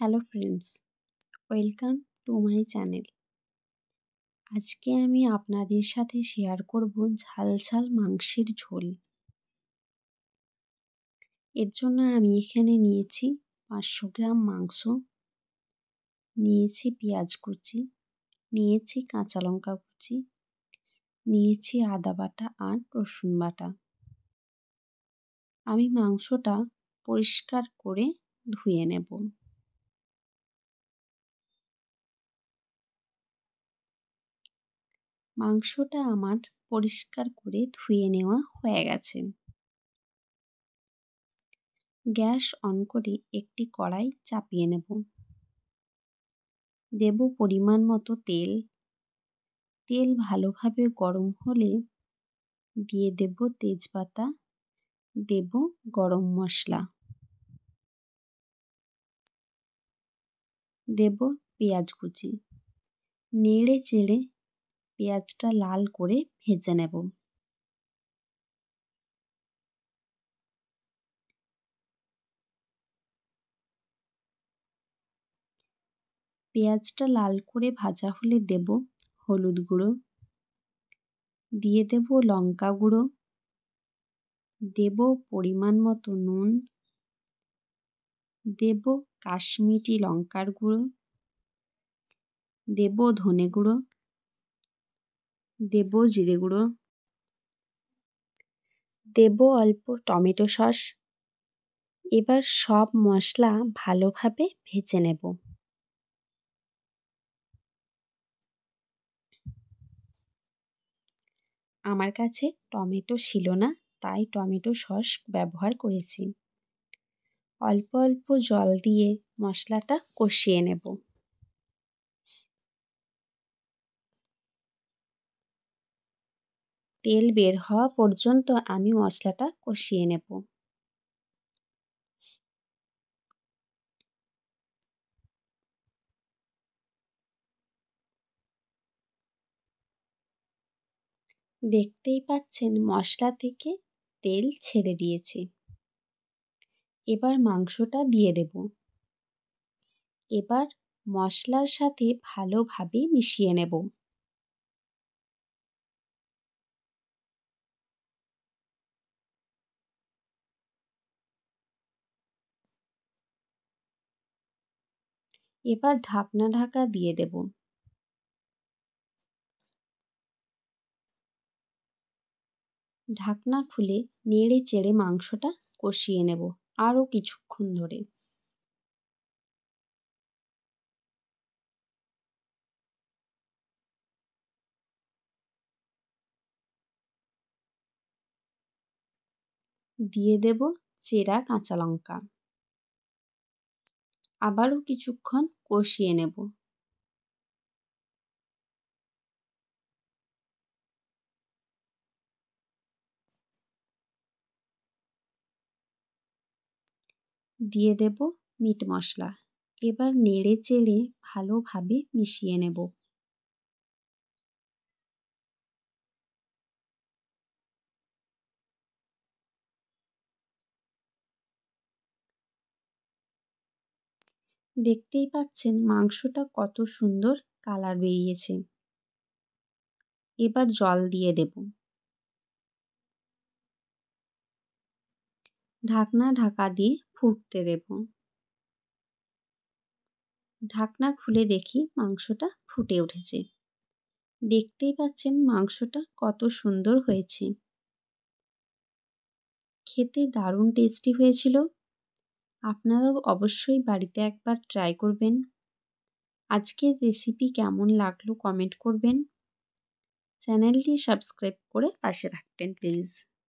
Hello friends, welcome to my channel. আজকে আমি আপনাদের সাথে শেয়ার করব ঝাল ঝাল মাংসের ঝোল। এর জন্য আমি এখানে নিয়েছি 500 গ্রাম মাংস, নিয়েছি পেঁয়াজ কুচি, নিয়েছি কাঁচা লঙ্কা কুচি, নিয়েছি আদা বাটা আর রসুন বাটা। আমি মাংসটা পরিষ্কার করে ধুয়ে নেব। মাংসটা আমার পরিষ্কার করে ধুয়ে নেওয়া হয়ে গেছে। গ্যাস অন করে একটি কড়াই চাপিয়ে নেব। দেব পরিমাণ মতো তেল। তেল ভালোভাবে গরম হলে দিয়ে দেব তেজপাতা, দেব গরম মশলা, দেব পেঁয়াজ কুচি। নেড়ে চেড়ে পেঁয়াজটা লাল করে ভেজে নেব। পেঁয়াজটা লাল করে ভাজা হলে দেব হলুদ গুঁড়ো, দিয়ে দেব লঙ্কা গুঁড়ো, দেব পরিমাণ মতো নুন, দেব কাশ্মীরি লঙ্কার গুঁড়ো, দেব ধনে গুঁড়ো, দেব জিরে গুঁড়ো, দেব অল্প টমেটো সস। এবার সব মশলা ভালোভাবে ভেজে নেব। আমার কাছে টমেটো ছিল না, তাই টমেটো সস ব্যবহার করেছি। অল্প অল্প জল দিয়ে মশলাটা কষিয়ে নেব। তেল বের হওয়া পর্যন্ত আমি মশলাটা কষিয়ে নেব। দেখতেই পাচ্ছেন মশলা থেকে তেল ছেড়ে দিয়েছে। এবার মাংসটা দিয়ে দেব। এবার মশলার সাথে ভালোভাবে মিশিয়ে নেব। এবার ঢাকা দিয়ে দেব। ঢাকনা খুলে নেড়ে চেড়ে মাংসটা কষিয়ে নেব আরও কিছুক্ষণ ধরে। দিয়ে দেব চেরা কাঁচা লঙ্কা। আবারও কিছুক্ষণ কষিয়ে নেব। দিয়ে দেব মিট মশলা। এবার নেড়ে চেড়ে ভালোভাবে মিশিয়ে নেব। দেখতেই পাচ্ছেন মাংসটা কত সুন্দর কালার বেরিয়েছে। এবার জল দিয়ে দেব। ঢাকা দিয়ে ফুটতে দেব। ঢাকনা খুলে দেখি মাংসটা ফুটে উঠেছে। দেখতেই পাচ্ছেন মাংসটা কত সুন্দর হয়েছে। খেতে দারুণ টেস্টি হয়েছিল। আপনারাও অবশ্যই বাড়িতে একবার ট্রাই করবেন। আজকের রেসিপি কেমন লাগলো কমেন্ট করবেন। চ্যানেলটি সাবস্ক্রাইব করে পাশে থাকবেন প্লিজ।